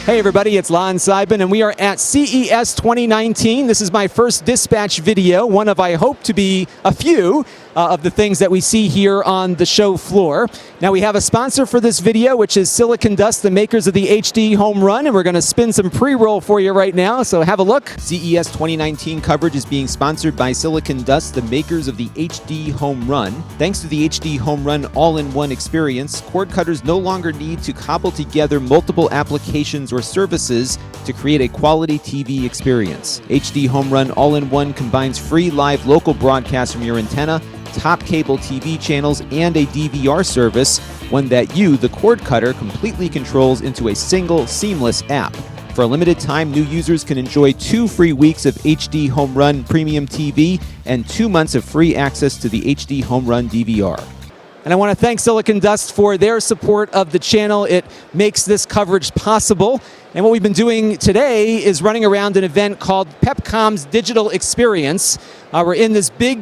Hey everybody, it's Lon.TV, and we are at CES 2019. This is my first dispatch video, one of I hope to be a few of the things that we see here on the show floor. Now we have a sponsor for this video, which is Silicon Dust, the makers of the HD Home Run, and we're going to spin some pre-roll for you right now, so have a look. CES 2019 coverage is being sponsored by Silicon Dust, the makers of the HD Home Run. Thanks to the HD Home Run all-in-one experience, cord cutters no longer need to cobble together multiple applications or services to create a quality TV experience. HD Home Run all-in-one combines free live local broadcasts from your antenna, top cable TV channels, and a DVR service, one that you, the cord cutter, completely controls into a single, seamless app. For a limited time, new users can enjoy 2 free weeks of HD Home Run Premium TV and 2 months of free access to the HD Home Run DVR. And I want to thank Silicon Dust for their support of the channel. It makes this coverage possible. And what we've been doing today is running around an event called Pepcom's Digital Experience. We're in this big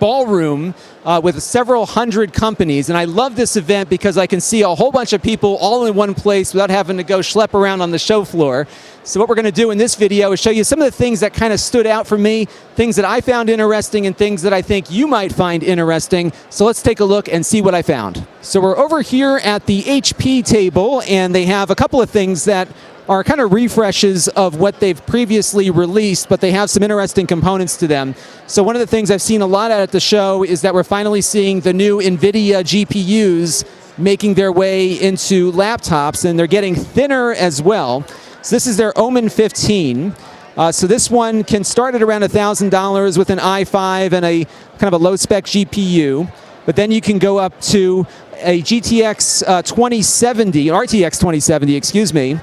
ballroom with several hundred companies, and I love this event because I can see a whole bunch of people all in one place without having to go schlep around on the show floor. So what we're going to do in this video is show you some of the things that kind of stood out for me, things that I found interesting, and things that I think you might find interesting. So let's take a look and see what I found. So we're over here at the HP table, and they have a couple of things that are kind of refreshes of what they've previously released, but they have some interesting components to them. So one of the things I've seen a lot at the show is that we're finally seeing the new NVIDIA GPUs making their way into laptops, and they're getting thinner as well. So this is their Omen 15. So this one can start at around $1,000 with an i5 and a kind of a low-spec GPU. But then you can go up to a GTX 2070, RTX 2070, excuse me.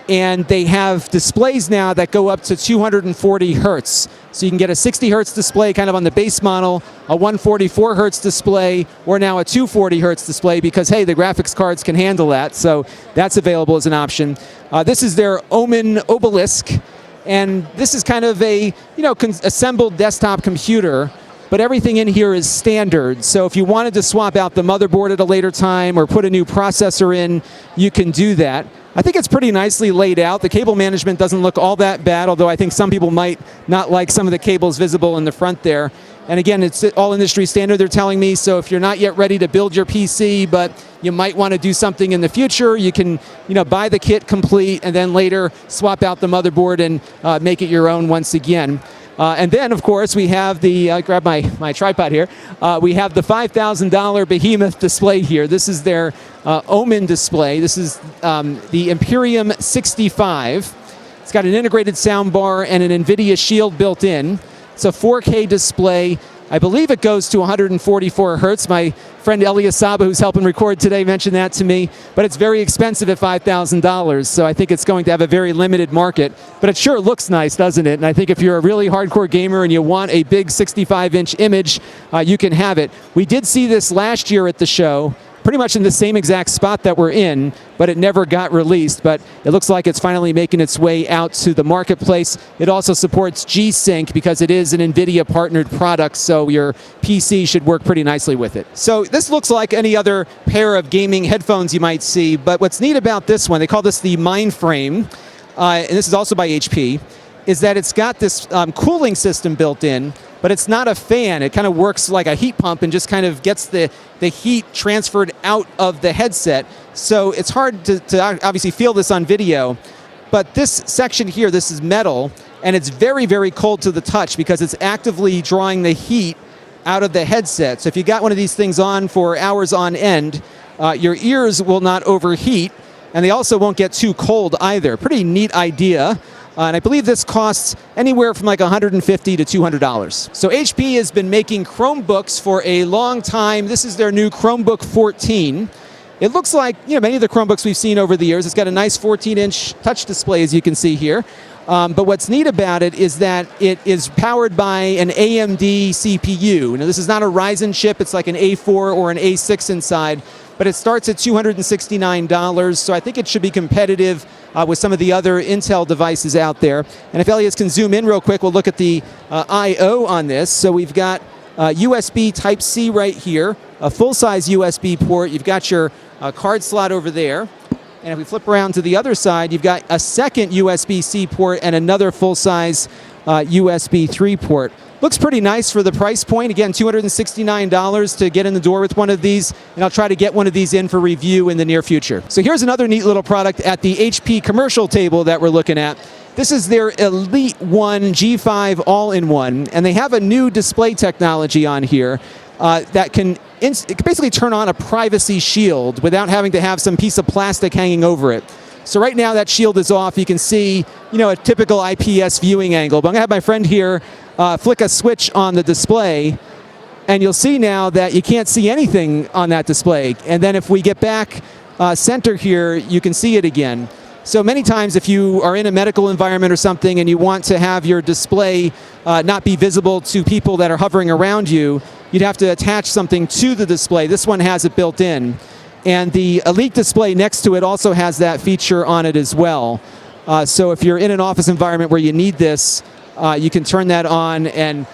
And they have displays now that go up to 240 hertz. So you can get a 60 hertz display kind of on the base model, a 144 hertz display, or now a 240 hertz display because, hey, the graphics cards can handle that. So that's available as an option. This is their Omen Obelisk. And this is kind of a, assembled desktop computer, but everything in here is standard. So if you wanted to swap out the motherboard at a later time or put a new processor in, you can do that. I think it's pretty nicely laid out. The cable management doesn't look all that bad, although I think some people might not like some of the cables visible in the front there. And again, it's all industry standard, they're telling me, so if you're not yet ready to build your PC, but you might want to do something in the future, you can buy the kit complete and then later swap out the motherboard and make it your own once again. And then, of course, we have the, grab my tripod here, we have the $5,000 behemoth display here. This is their Omen display. This is the Imperium 65. It's got an integrated soundbar and an NVIDIA Shield built in. It's a 4K display. I believe it goes to 144 hertz. My friend Elias, Saba, who's helping record today, mentioned that to me. But it's very expensive at $5,000, so I think it's going to have a very limited market. But it sure looks nice, doesn't it? And I think if you're a really hardcore gamer and you want a big 65-inch image, you can have it. We did see this last year at the show, pretty much in the same exact spot that we're in, but it never got released. But it looks like it's finally making its way out to the marketplace. It also supports G-Sync because it is an NVIDIA partnered product, so your PC should work pretty nicely with it. So this looks like any other pair of gaming headphones you might see, but what's neat about this one, they call this the Mindframe, and this is also by HP, is that it's got this cooling system built in, but it's not a fan. It kind of works like a heat pump and just kind of gets the heat transferred out of the headset. So it's hard to obviously feel this on video, but this section here, this is metal, and it's very, very cold to the touch because it's actively drawing the heat out of the headset. So if you got one of these things on for hours on end, your ears will not overheat, and they also won't get too cold either. Pretty neat idea. And I believe this costs anywhere from like $150 to $200. So HP has been making Chromebooks for a long time. This is their new Chromebook 14. It looks like many of the Chromebooks we've seen over the years. It's got a nice 14-inch touch display, as you can see here. But what's neat about it is that it is powered by an AMD CPU. Now, this is not a Ryzen chip. It's like an A4 or an A6 inside. But it starts at $269, so I think it should be competitive with some of the other Intel devices out there. And if Elias can zoom in real quick, we'll look at the I/O on this. So we've got USB Type-C right here, a full-size USB port. You've got your card slot over there. And if we flip around to the other side, you've got a second USB-C port and another full-size USB 3 port. Looks pretty nice for the price point. Again, $269 to get in the door with one of these, and I'll try to get one of these in for review in the near future. So here's another neat little product at the HP commercial table that we're looking at. This is their Elite One G5 all-in-one, and they have a new display technology on here that can basically turn on a privacy shield without having to have some piece of plastic hanging over it. So right now that shield is off. You can see, a typical IPS viewing angle. But I'm going to have my friend here flick a switch on the display, and you'll see now that you can't see anything on that display. And then if we get back center here, you can see it again. So many times if you are in a medical environment or something and you want to have your display not be visible to people that are hovering around you, you'd have to attach something to the display. This one has it built in. And the Elite display next to it also has that feature on it as well. So if you're in an office environment where you need this, you can turn that on and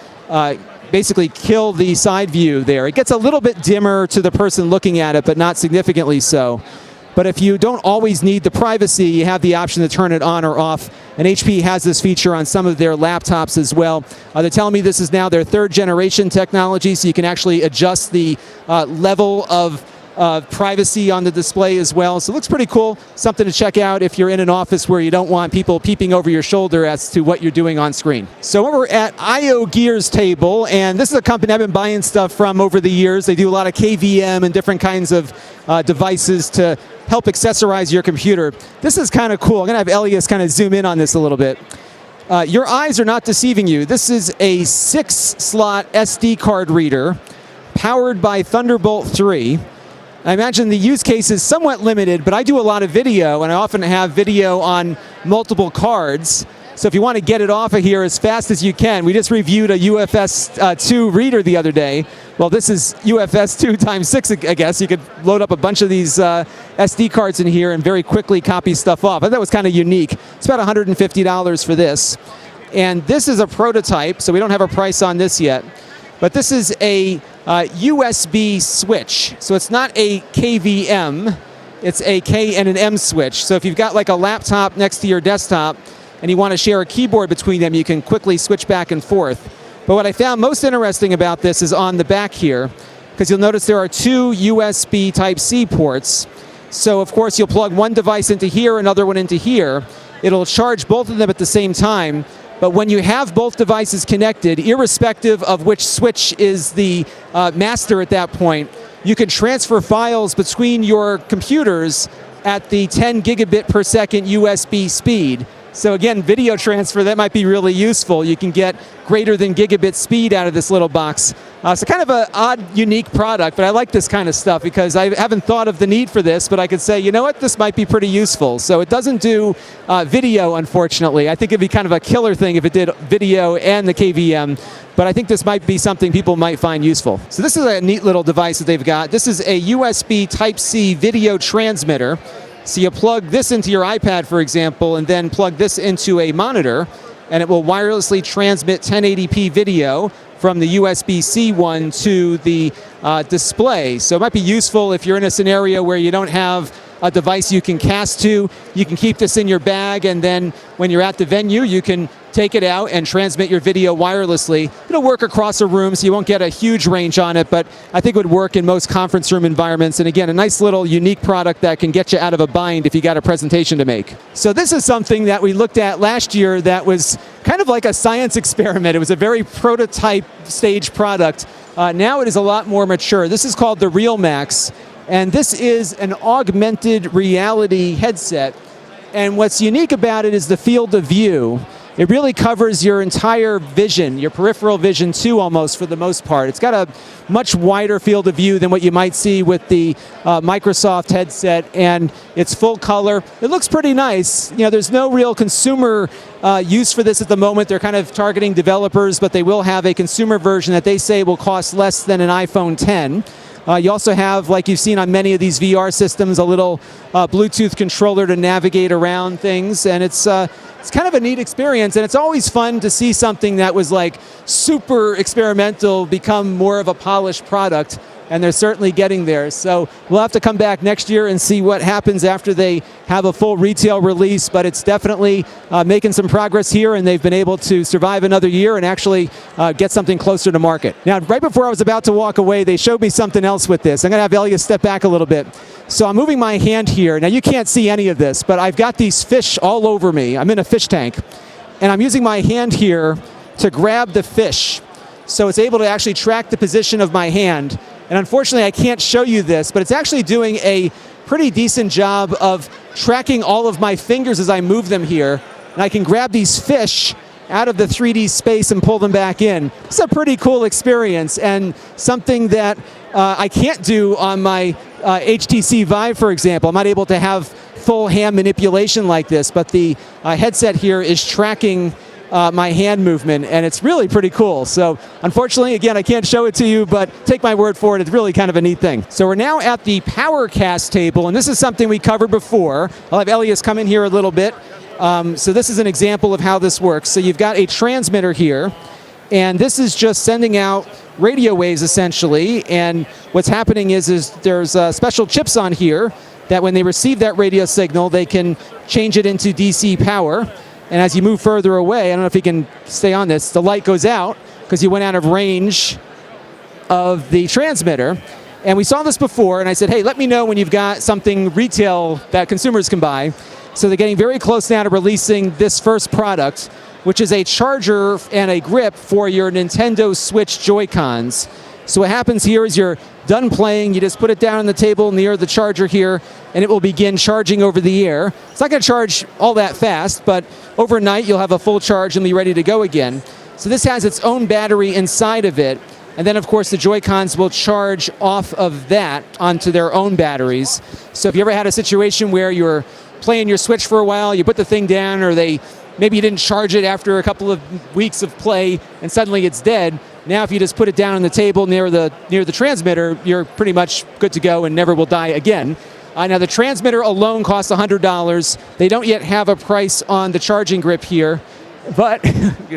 basically kill the side view there. It gets a little bit dimmer to the person looking at it, but not significantly so. But if you don't always need the privacy, you have the option to turn it on or off. And HP has this feature on some of their laptops as well. They're telling me this is now their 3rd generation technology, so you can actually adjust the level of privacy on the display as well. So it looks pretty cool. Something to check out if you're in an office where you don't want people peeping over your shoulder as to what you're doing on screen. So we're at IOGEAR's table, and this is a company I've been buying stuff from over the years. They do a lot of KVM and different kinds of devices to help accessorize your computer. This is kind of cool. I'm going to have Elias kind of zoom in on this a little bit. Your eyes are not deceiving you. This is a 6-slot SD card reader powered by Thunderbolt 3. I imagine the use case is somewhat limited, but I do a lot of video, and I often have video on multiple cards. So if you want to get it off of here as fast as you can, we just reviewed a UFS 2 reader the other day. Well, this is UFS 2 times 6, I guess. You could load up a bunch of these SD cards in here and very quickly copy stuff off. I thought that was kind of unique. It's about $150 for this. And this is a prototype, so we don't have a price on this yet. But this is a USB switch. So it's not a KVM, it's a K and an M switch. So if you've got like a laptop next to your desktop and you want to share a keyboard between them, you can quickly switch back and forth. But what I found most interesting about this is on the back here, because you'll notice there are 2 USB Type-C ports. So of course you'll plug one device into here, another one into here. It'll charge both of them at the same time. But when you have both devices connected, irrespective of which switch is the master at that point, you can transfer files between your computers at the 10 gigabit per second USB speed. So again, video transfer, that might be really useful. You can get greater than gigabit speed out of this little box. So kind of an odd, unique product, but I like this kind of stuff because I haven't thought of the need for this, but I could say, you know what, this might be pretty useful. So it doesn't do video, unfortunately. I think it'd be kind of a killer thing if it did video and the KVM, but I think this might be something people might find useful. So this is a neat little device that they've got. This is a USB Type-C video transmitter. So you plug this into your iPad, for example, and then plug this into a monitor, and it will wirelessly transmit 1080p video from the USB-C one to the display. So it might be useful if you're in a scenario where you don't have a device you can cast to. You can keep this in your bag, and then when you're at the venue, you can take it out and transmit your video wirelessly. It'll work across a room, so you won't get a huge range on it, but I think it would work in most conference room environments. And again, a nice little unique product that can get you out of a bind if you got a presentation to make. So this is something that we looked at last year that was kind of like a science experiment. It was a very prototype stage product. Now it is a lot more mature. This is called the RealMax, and this is an augmented reality headset. And what's unique about it is the field of view. It really covers your entire vision, your peripheral vision too, almost, for the most part. It's got a much wider field of view than what you might see with the Microsoft headset, and it's full color. It looks pretty nice. You know, there's no real consumer use for this at the moment. They're kind of targeting developers, but they will have a consumer version that they say will cost less than an iPhone 10. You also have, like you've seen on many of these VR systems, a little Bluetooth controller to navigate around things, and it's kind of a neat experience, and it's always fun to see something that was like super experimental become more of a polished product. and they're certainly getting there. So we'll have to come back next year and see what happens after they have a full retail release, but it's definitely making some progress here, and they've been able to survive another year and actually get something closer to market. Now, right before I was about to walk away, they showed me something else with this. I'm going to have Elias step back a little bit. So I'm moving my hand here. Now, you can't see any of this, but I've got these fish all over me. I'm in a fish tank, and I'm using my hand here to grab the fish. So it's able to actually track the position of my hand. And unfortunately, I can't show you this, but it's actually doing a pretty decent job of tracking all of my fingers as I move them here. And I can grab these fish out of the 3D space and pull them back in. It's a pretty cool experience, and something that I can't do on my HTC Vive, for example. I'm not able to have full hand manipulation like this, but the headset here is tracking my hand movement, and it's really pretty cool. So unfortunately, again, I can't show it to you, but take my word for it, it's really kind of a neat thing. So we're now at the Powercast table, and this is something we covered before. I'll have Elias come in here a little bit. So this is an example of how this works. So you've got a transmitter here, and this is just sending out radio waves essentially, and what's happening is there's special chips on here that when they receive that radio signal, they can change it into DC power. And as you move further away, I don't know if you can stay on this, the light goes out because you went out of range of the transmitter. And we saw this before, and I said, hey, let me know when you've got something retail that consumers can buy. So they're getting very close now to releasing this first product, which is a charger and a grip for your Nintendo Switch Joy-Cons. So what happens here is you're done playing, you just put it down on the table near the charger here, and it will begin charging over the air. It's not going to charge all that fast, but overnight you'll have a full charge and be ready to go again. So this has its own battery inside of it, and then of course the Joy-Cons will charge off of that onto their own batteries. So if you ever had a situation where you're playing your Switch for a while, you put the thing down, or maybe you didn't charge it after a couple of weeks of play and suddenly it's dead. Now if you just put it down on the table near the transmitter, you're pretty much good to go and never will die again. Now the transmitter alone costs $100. They don't yet have a price on the charging grip here, but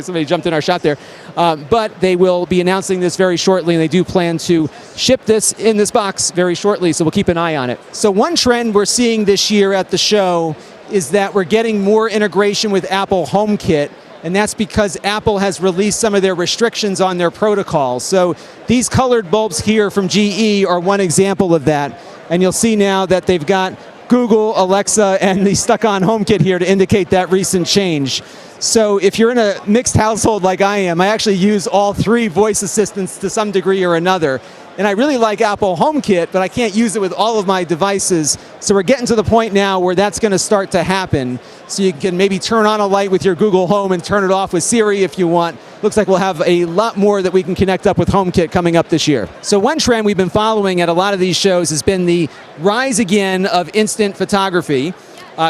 somebody jumped in our shot there. But they will be announcing this very shortly, and they do plan to ship this in this box very shortly, so we'll keep an eye on it. So one trend we're seeing this year at the show is that we're getting more integration with Apple HomeKit, and that's because Apple has released some of their restrictions on their protocol. So these colored bulbs here from GE are one example of that, and you'll see now that they've got Google, Alexa, and the stuck-on HomeKit here to indicate that recent change. So if you're in a mixed household like I am, I actually use all three voice assistants to some degree or another. And I really like Apple HomeKit, but I can't use it with all of my devices. So we're getting to the point now where that's going to start to happen. So you can maybe turn on a light with your Google Home and turn it off with Siri if you want. Looks like we'll have a lot more that we can connect up with HomeKit coming up this year. So one trend we've been following at a lot of these shows has been the rise again of instant photography.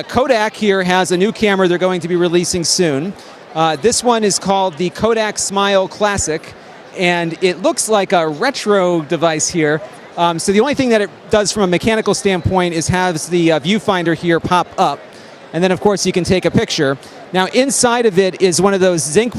Kodak here has a new camera they're going to be releasing soon. This one is called the Kodak Smile Classic, and it looks like a retro device here. So the only thing that it does from a mechanical standpoint is has the viewfinder here pop up, and then of course you can take a picture. Now inside of it is one of those zinc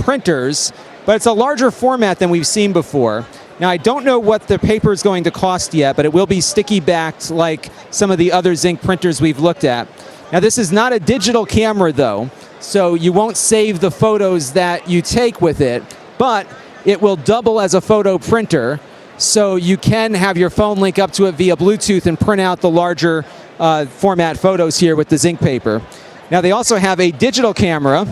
printers, but it's a larger format than we've seen before. Now I don't know what the paper is going to cost yet, but it will be sticky backed like some of the other zinc printers we've looked at. Now this is not a digital camera though, so you won't save the photos that you take with it, but it will double as a photo printer, so you can have your phone link up to it via Bluetooth and print out the larger format photos here with the zinc paper. Now they also have a digital camera.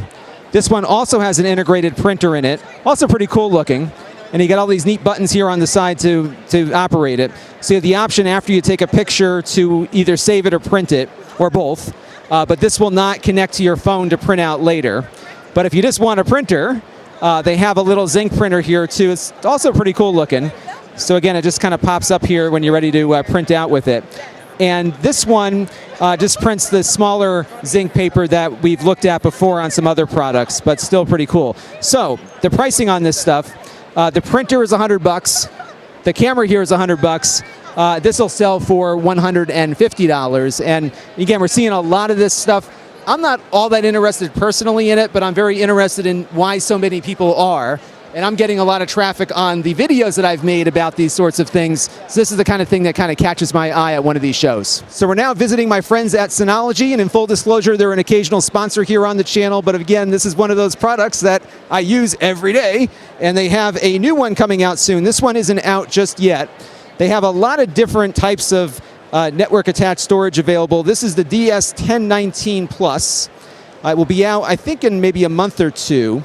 This one also has an integrated printer in it, also pretty cool looking. And you got all these neat buttons here on the side to operate it. So you have the option after you take a picture to either save it or print it, or both. But this will not connect to your phone to print out later. But if you just want a printer, they have a little zinc printer here too. It's also pretty cool looking. So again, it just kind of pops up here when you're ready to print out with it. And this one just prints the smaller zinc paper that we've looked at before on some other products, but still pretty cool. So the pricing on this stuff, the printer is $100. The camera here is $100. This will sell for $150. And again, we're seeing a lot of this stuff. I'm not all that interested personally in it, but I'm very interested in why so many people are. and I'm getting a lot of traffic on the videos that I've made about these sorts of things. So this is the kind of thing that kind of catches my eye at one of these shows. So we're now visiting my friends at Synology, and in full disclosure, they're an occasional sponsor here on the channel, but again, this is one of those products that I use every day, and they have a new one coming out soon. This one isn't out just yet. They have a lot of different types of network attached storage available. This is the DS1019 Plus. It will be out, I think, in maybe a month or two.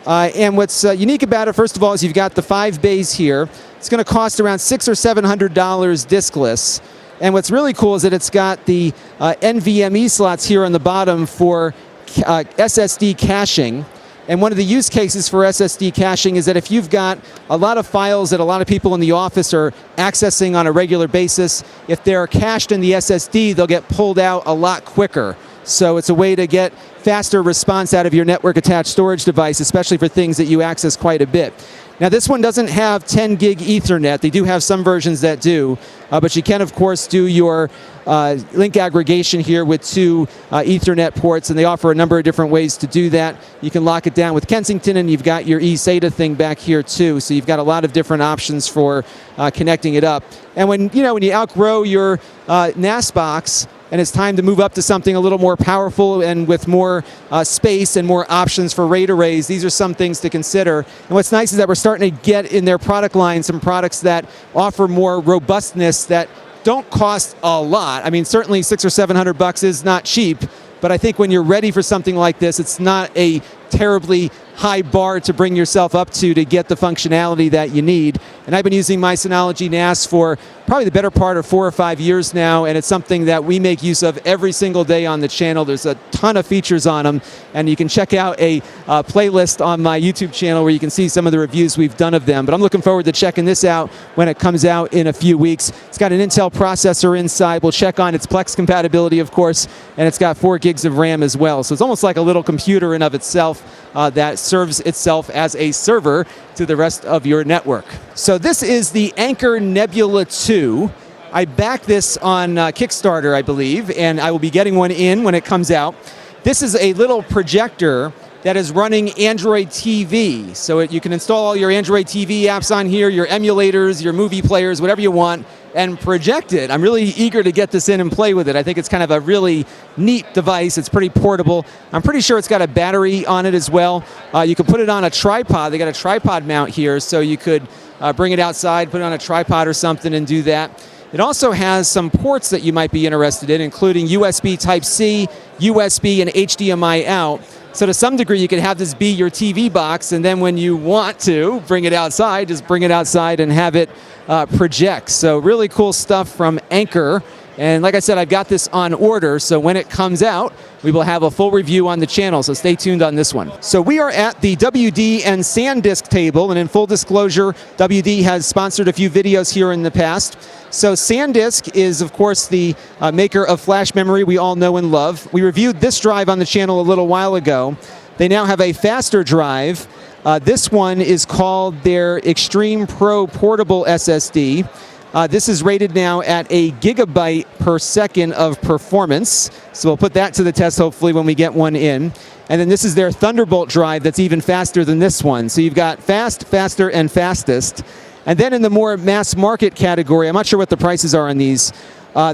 And what's unique about it, first of all, is you've got the 5 bays here. It's going to cost around $600 or $700 diskless. And what's really cool is that it's got the NVMe slots here on the bottom for SSD caching. And one of the use cases for SSD caching is that if you've got a lot of files that a lot of people in the office are accessing on a regular basis, if they're cached in the SSD, they'll get pulled out a lot quicker. So it's a way to get faster response out of your network attached storage device, especially for things that you access quite a bit. Now this one doesn't have 10 gig Ethernet. They do have some versions that do, but you can of course do your link aggregation here with 2 Ethernet ports, and they offer a number of different ways to do that. You can lock it down with Kensington, and you've got your eSATA thing back here too, so you've got a lot of different options for connecting it up. And when you outgrow your NAS box, and it's time to move up to something a little more powerful and with more space and more options for RAID arrays, these are some things to consider. And what's nice is that we're starting to get in their product line some products that offer more robustness that don't cost a lot. I mean, certainly $600 or $700 is not cheap, but I think when you're ready for something like this, it's not a terribly high bar to bring yourself up to get the functionality that you need. And I've been using my Synology NAS for probably the better part of 4 or 5 years now, and it's something that we make use of every single day on the channel. There's a ton of features on them, and you can check out a playlist on my YouTube channel where you can see some of the reviews we've done of them. But I'm looking forward to checking this out when it comes out in a few weeks. It's got an Intel processor inside. We'll check on its Plex compatibility, of course, and it's got 4 gigs of RAM as well. So it's almost like a little computer in of itself that serves itself as a server to the rest of your network. So this is the Anker Nebula 2. I backed this on Kickstarter, I believe, and I will be getting one in when it comes out. This is a little projector that is running Android TV. So you can install all your Android TV apps on here, your emulators, your movie players, whatever you want, and project it. I'm really eager to get this in and play with it. I think it's kind of a really neat device. It's pretty portable. I'm pretty sure it's got a battery on it as well. You can put it on a tripod. They got a tripod mount here, so you could bring it outside, put it on a tripod or something and do that. It also has some ports that you might be interested in, including USB Type-C, USB, and HDMI out. So to some degree, you could have this be your TV box, and then when you want to bring it outside, just bring it outside and have it project. So really cool stuff from Anker. And like I said, I've got this on order, so when it comes out, we will have a full review on the channel, so stay tuned on this one. So we are at the WD and SanDisk table, and in full disclosure, WD has sponsored a few videos here in the past. So SanDisk is, of course, the maker of flash memory we all know and love. We reviewed this drive on the channel a little while ago. They now have a faster drive. This one is called their Extreme Pro Portable SSD. This is rated now at 1 gigabyte per second of performance. So we'll put that to the test hopefully when we get one in. And then this is their Thunderbolt drive that's even faster than this one. So you've got fast, faster, and fastest. And then in the more mass market category, I'm not sure what the prices are on these.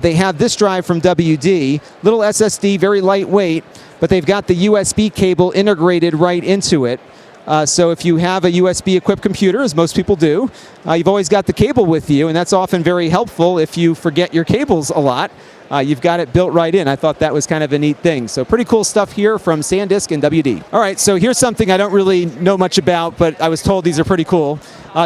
They have this drive from WD, little SSD, very lightweight, but they've got the USB cable integrated right into it. So if you have a USB-equipped computer, as most people do, you've always got the cable with you, and that's often very helpful if you forget your cables a lot. You've got it built right in. I thought that was kind of a neat thing. So pretty cool stuff here from SanDisk and WD. All right, so here's something I don't really know much about, but I was told these are pretty cool.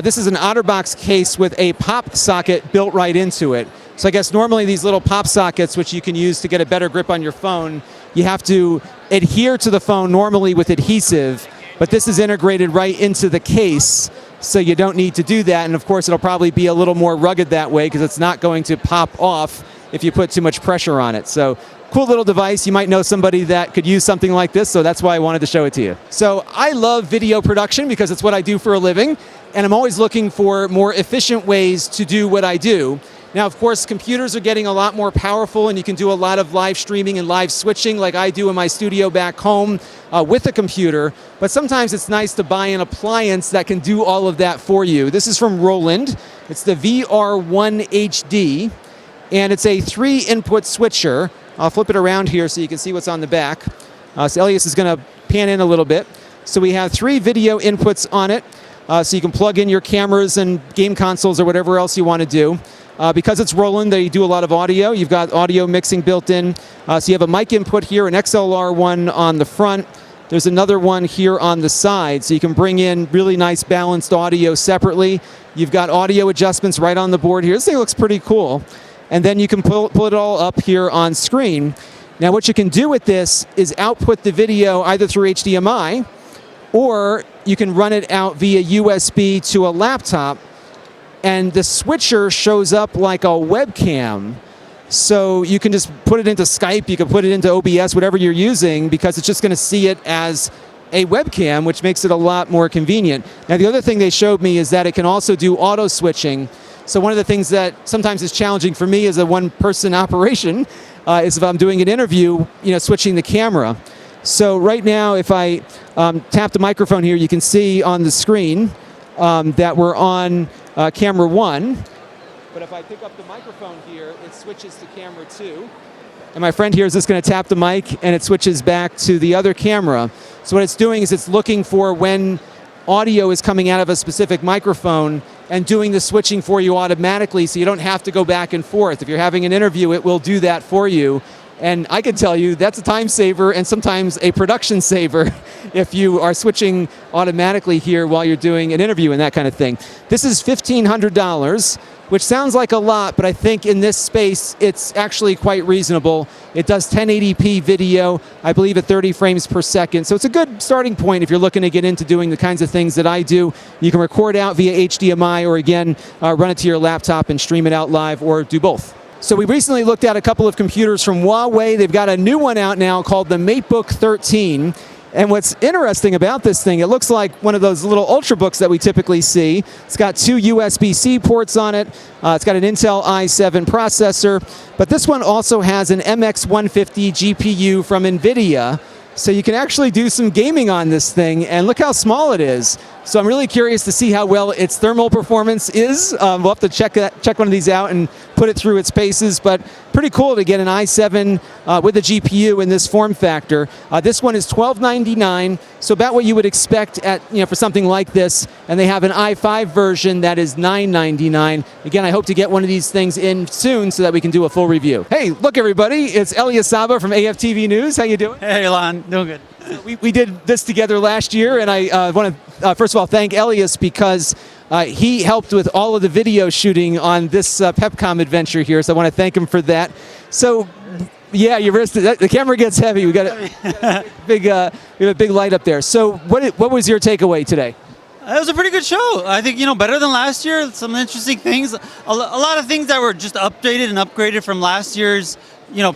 This is an Otterbox case with a pop socket built right into it. So I guess normally these little pop sockets, which you can use to get a better grip on your phone, you have to adhere to the phone normally with adhesive, but this is integrated right into the case, so you don't need to do that. And of course, it'll probably be a little more rugged that way because it's not going to pop off if you put too much pressure on it. So cool little device. You might know somebody that could use something like this, so that's why I wanted to show it to you. So I love video production because it's what I do for a living, and I'm always looking for more efficient ways to do what I do. Now, of course, computers are getting a lot more powerful, and you can do a lot of live streaming and live switching like I do in my studio back home with a computer. But sometimes it's nice to buy an appliance that can do all of that for you. This is from Roland. It's the VR1 HD, and it's a 3-input switcher. I'll flip it around here so you can see what's on the back. So Elias is going to pan in a little bit. So we have 3 video inputs on it, so you can plug in your cameras and game consoles or whatever else you want to do. Because it's Roland, they do a lot of audio. You've got audio mixing built in. So you have a mic input here, an XLR one on the front. There's another one here on the side, so you can bring in really nice balanced audio separately. You've got audio adjustments right on the board here. This thing looks pretty cool. And then you can pull it all up here on screen. Now what you can do with this is output the video either through HDMI, or you can run it out via USB to a laptop. And the switcher shows up like a webcam. So you can just put it into Skype, you can put it into OBS, whatever you're using, because it's just going to see it as a webcam, which makes it a lot more convenient. Now, the other thing they showed me is that it can also do auto switching. So one of the things that sometimes is challenging for me as a one-person operation is if I'm doing an interview, switching the camera. So right now, if I tap the microphone here, you can see on the screen that we're on camera 1, but if I pick up the microphone here, it switches to camera 2. And my friend here is just going to tap the mic, and it switches back to the other camera. So what it's doing is it's looking for when audio is coming out of a specific microphone and doing the switching for you automatically, so you don't have to go back and forth. If you're having an interview, it will do that for you. And I can tell you that's a time saver and sometimes a production saver if you are switching automatically here while you're doing an interview and that kind of thing. This is $1,500, which sounds like a lot, but I think in this space it's actually quite reasonable. It does 1080p video, I believe at 30 frames per second. So it's a good starting point if you're looking to get into doing the kinds of things that I do. You can record out via HDMI or again, run it to your laptop and stream it out live or do both. So we recently looked at a couple of computers from Huawei. They've got a new one out now called the MateBook 13. And what's interesting about this thing, it looks like one of those little Ultrabooks that we typically see. It's got 2 USB-C ports on it. It's got an Intel i7 processor. But this one also has an MX150 GPU from NVIDIA. So you can actually do some gaming on this thing, and look how small it is. So I'm really curious to see how well its thermal performance is. We'll have to check one of these out and put it through its paces, but pretty cool to get an i7 with a GPU in this form factor. This one is $12.99, so about what you would expect at for something like this, and they have an i5 version that is $9.99. Again, I hope to get one of these things in soon so that we can do a full review. Hey, look everybody, it's Elias Saba from AFTV News. How you doing? Hey, Lon, doing good. We did this together last year, and I want to first of all thank Elias because he helped with all of the video shooting on this Pepcom adventure here, so I want to thank him for that. So, yeah, your wrist, the camera gets heavy. We got a big, we have a big light up there. So, what was your takeaway today? It was a pretty good show. I think, better than last year. Some interesting things. A lot of things that were just updated and upgraded from last year's,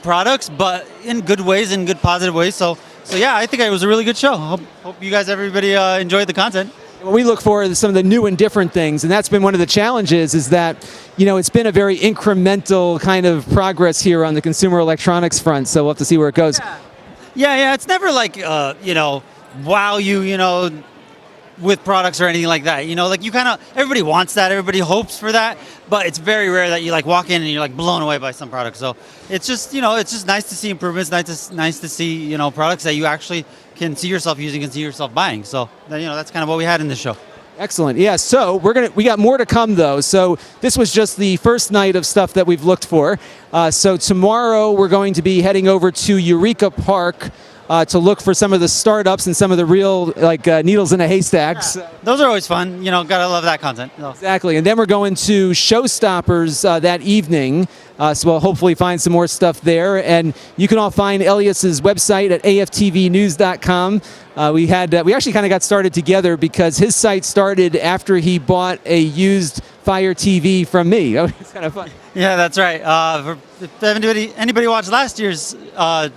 products, but in good ways, in good positive ways. So yeah, I think it was a really good show. Hope you guys, everybody, enjoyed the content. What we look for is some of the new and different things, and that's been one of the challenges is that, it's been a very incremental kind of progress here on the consumer electronics front, so we'll have to see where it goes. Yeah, it's never like, wow you, with products or anything like that. Like you kind of, everybody wants that, everybody hopes for that, but it's very rare that you walk in and you're blown away by some product. So it's just, it's just nice to see improvements, nice to see, products that you actually can see yourself using and see yourself buying. So, that's kind of what we had in this show. Excellent. Yeah, so we got more to come though. So this was just the first night of stuff that we've looked for. So tomorrow we're going to be heading over to Eureka Park to look for some of the startups and some of the real needles in a haystacks. Yeah. Those are always fun. Gotta love that content. So. Exactly. And then we're going to Showstoppers that evening. So we'll hopefully find some more stuff there. And you can all find Elias's website at aftvnews.com. We actually kind of got started together because his site started after he bought a used Fire TV from me. Oh, it's kind of fun. Yeah, that's right. If anybody watched last year's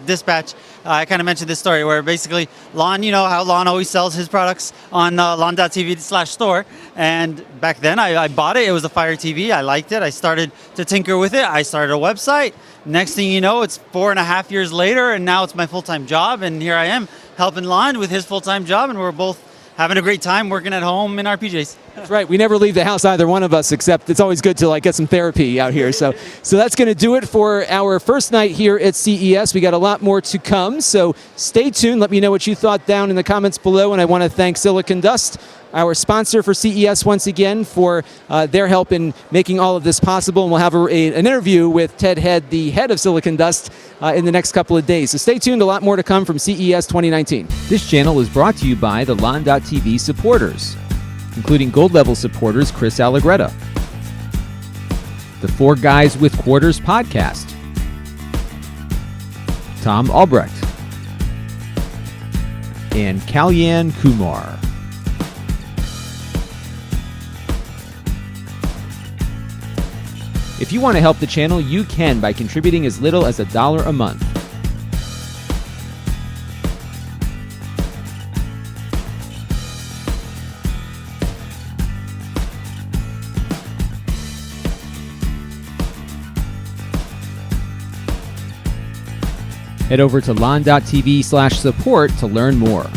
dispatch, I kind of mentioned this story where basically Lon, you know how Lon always sells his products on Lon.TV/store. And back then I bought it. It was a Fire TV. I liked it. I started to tinker with it. I started a website. Next thing you know, it's 4.5 years later, and now it's my full-time job. And here I am helping Lon with his full-time job, and we're both having a great time working at home in our PJs. That's right. We never leave the house, either one of us, except it's always good to like get some therapy out here. So that's going to do it for our first night here at CES. We got a lot more to come, so stay tuned. Let me know what you thought down in the comments below, and I want to thank Silicon Dust, our sponsor for CES, once again for their help in making all of this possible. And we'll have an interview with Ted Head, the head of Silicon Dust, in the next couple of days. So stay tuned. A lot more to come from CES 2019. This channel is brought to you by the Lon.TV supporters, including gold level supporters Chris Allegretta, the Four Guys with Quarters podcast, Tom Albrecht, and Kalyan Kumar. If you want to help the channel, you can by contributing as little as $1 a month. Head over to Lon.TV/support to learn more.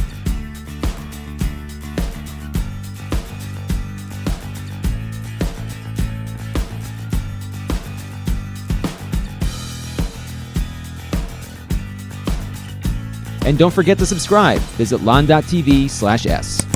And don't forget to subscribe. Visit Lon.TV/s.